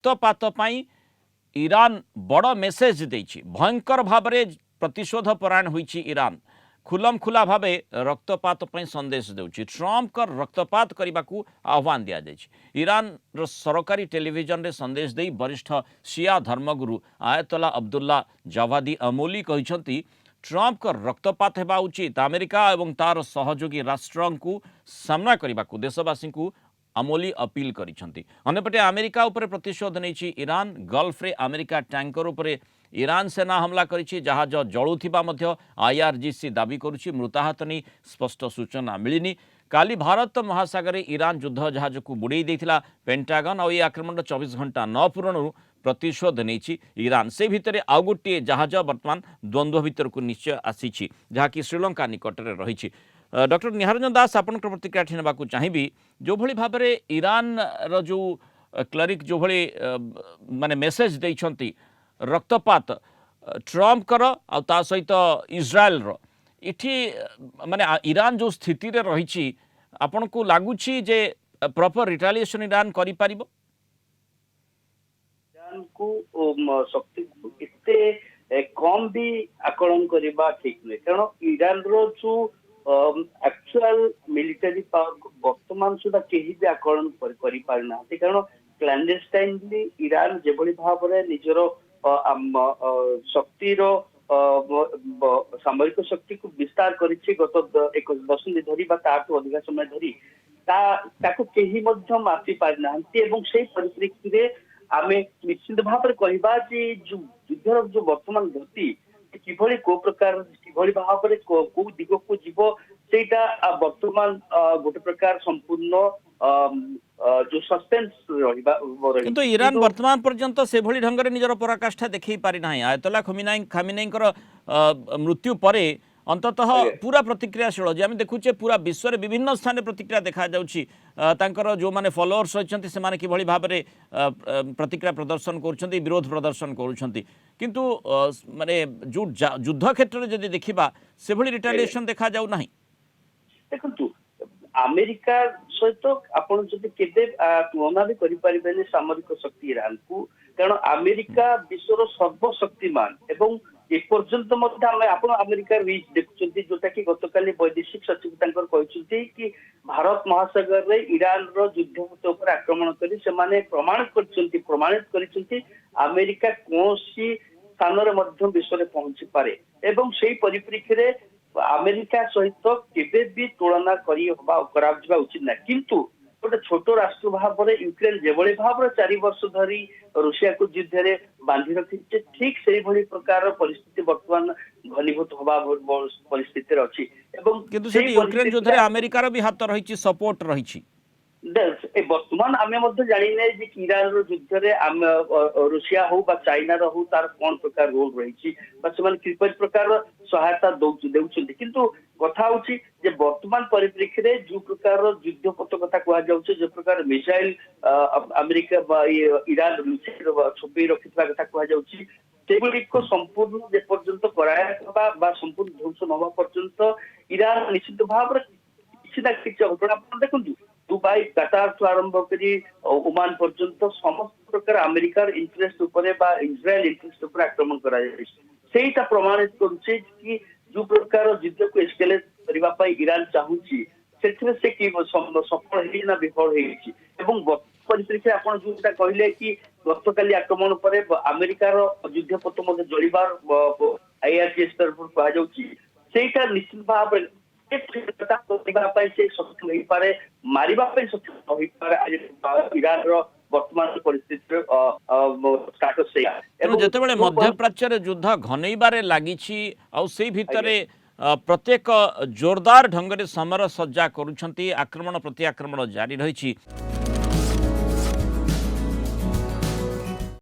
रक्तपात पाई Iran बड़ message देछि भयंकर भाव में प्रतिशोध परायण होइछि ईरान खुलम खुला भाव रक्तपात पर संदेश देउछि ट्रम्प कर रक्तपात करने को आह्वान दि जाइछि ईरान रो सरकारी टेलीविजन रे संदेश दे वरिष्ठ शिया धर्मगुरु आयतोला अब्दुल्ला जवादी अमोली कहिसंती ट्रम्प कर रक्तपात हेबा उचित अमेरिका और तार सहयोगी राष्ट्र को सामना करने को देशवासी को अमोली अपील करिसेंती अन्यपटे अमेरिका उपर प्रतिशोध नहीं ईरान गल्फ रे अमेरिका टैंकर उपर ईरान सेना हमला करिछि जहाज जळुथिबा मध्य आईआरजीसी दाबी करुछि मृताहत नहीं स्पष्ट सूचना मिलिनी काली भारत महासागर ईरान युद्ध जहाज को बुड़े देथिला पेंटागन और ये आक्रमण 24 घंटा न पूरण प्रतिशोध नहीं ईरान से भितर आउ गोटे जहाज बर्तमान द्वंद्व भितर को निश्चय आसी जहाँकि श्रीलंका निकट में रही डॉक्टर निहारंजन दास आपण प्रतिक्रिया नेबा चाहिए जो भली भाव में ईरान रो जो क्लरिक जो भली माने मेसेज देइछंती रक्तपात ट्रम्प कर आ ता सहित इज्राएल रो इठी माने ईरान जो स्थिति रे रही आपण को लगुची जे प्रॉपर रिटालिएशन ईरान करि परिबो ईरान को शक्ति इतने कम भी आकलन करबा ठीक नहीं कारण ईरान रो जो एक्चुअल मिलिटरी पावर को वर्तमान सुधा केही भी आकलन करि पारना कारण क्लैंडस्टाइनली ईरान जेभली भाव में निजर शक्तिर सामरिक शक्ति को विस्तार करिछि गत एक दशंधि धरी ताठू अधिक समय धरी ताको केही मध्य मापि पारना एवं से परिप्रेक्षी रे आमे निश्चित भाव में कहबा जे जो युद्धर जो वर्तमान गति किभली को प्रकार किभली भाव में को दिग को जीव सेटा वर्तमान गोटे प्रकार संपूर्ण जो सस्पेंस किंतु ईरान वर्तमान पर्यंत से भली ढंग रे निजर पराकाष्ठा देखै पारि नाही आयतोला खामिनेई मृत्यु परे अंततः पूरा प्रतिक्रियाशील जे आम देखुचे पूरा विश्व में विभिन्न स्थान में प्रतिक्रिया देखा जाउछि तांकर जो माने फॉलोअर्स रहिसंती से माने किभली भाव में प्रतिक्रिया प्रदर्शन करुछंती विरोध प्रदर्शन करुछंती किंतु माने जो युद्ध क्षेत्र में जदि देखिबा से भली रिटालिएशन देखा जाउ नाही देखंतु अमेरिका सहित आपण जदि केबे तुलना भी करि परिबेनी सामरिक शक्ति ईरान को कारण अमेरिका विश्वर सर्वशक्तिमान एवं एपर्यंत अमेरिका रिच देखुं जोटा कि गतकाली वैदेशिक सचिव तांकर कहते कि भारत महासागर रे ईरान रो युद्धभूत उपर आक्रमण करी से माने प्रमाणित करिसेंती अमेरिका कोनोसी स्थान रे मध्य विश्व रे पहुंची पारे एवं सेही परिप्रेक्षी रे अमेरिका सहित केबे भी तुलना करा उचित ना किंतु गोटे छोट राष्ट्र भाव में यूक्रेन जेभली भाव 4 वर्ष धरी रूसिया को युद्ध रे बांधि रखी ठीक से भली प्रकार परिस्थिति वर्तमान घनीभूत होबा परिस्थिति रे अछि एवं किंतु से यूक्रेन युद्ध रे अमेरिका रो भी हाथ रही सपोर्ट रही वर्तमान आमे मध्य जानिने जे ईरान रो युद्ध रे रूसिया हो बा चाइना रो हो तार कोन प्रकार रोल रही बा किपरि प्रकार सहायता देउछन्ति किंतु कथा होछि जे वर्तमान परिप्रेक्षी रे जो प्रकार युद्ध पथ कथा कहा जाउछ जो प्रकार मिसाइल अमेरिका बा ईरान रूसिया छुपी रखितबा कथा कहा जाउछ सेगुड़ी को संपूर्ण जे पर्यंत कराया बा संपूर्ण ध्वंस नवा पर्यंत ईरान निश्चित भाव रे किछिना किछि घटना देखंतु दुबई कतार ठू आरंभ करी ओमान पर्यंत समस्त प्रकार अमेरिकार इंटरेस्ट उपरे बा इजराइल इंटरेस्ट उपर आक्रमण करा जाय सेटा प्रमाणित करूचे कि जो प्रकार युद्ध को एस्केलेट करबा पई ईरान चाहूची सेथरे से कि सफल हेई ना विफल हेई एवं परिप्रेक्षी आपण जोटा कहले कि गतकाली आक्रमण परे अमेरिकार युद्ध पथ मध्ये जळिबार आईआरजीएस तरफ कहा जाउची सेटा निश्चित भाव मारिबा सक्षम ईरान वर्तमान परिस्थिति स्टाटस जेतेबेले मध्य प्राच्य युद्ध घनैबारे लागिछि आ सेही भितरे प्रत्येक जोरदार ढंग से समर सज्जा करुछंती आक्रमण प्रति आक्रमण जारी रही।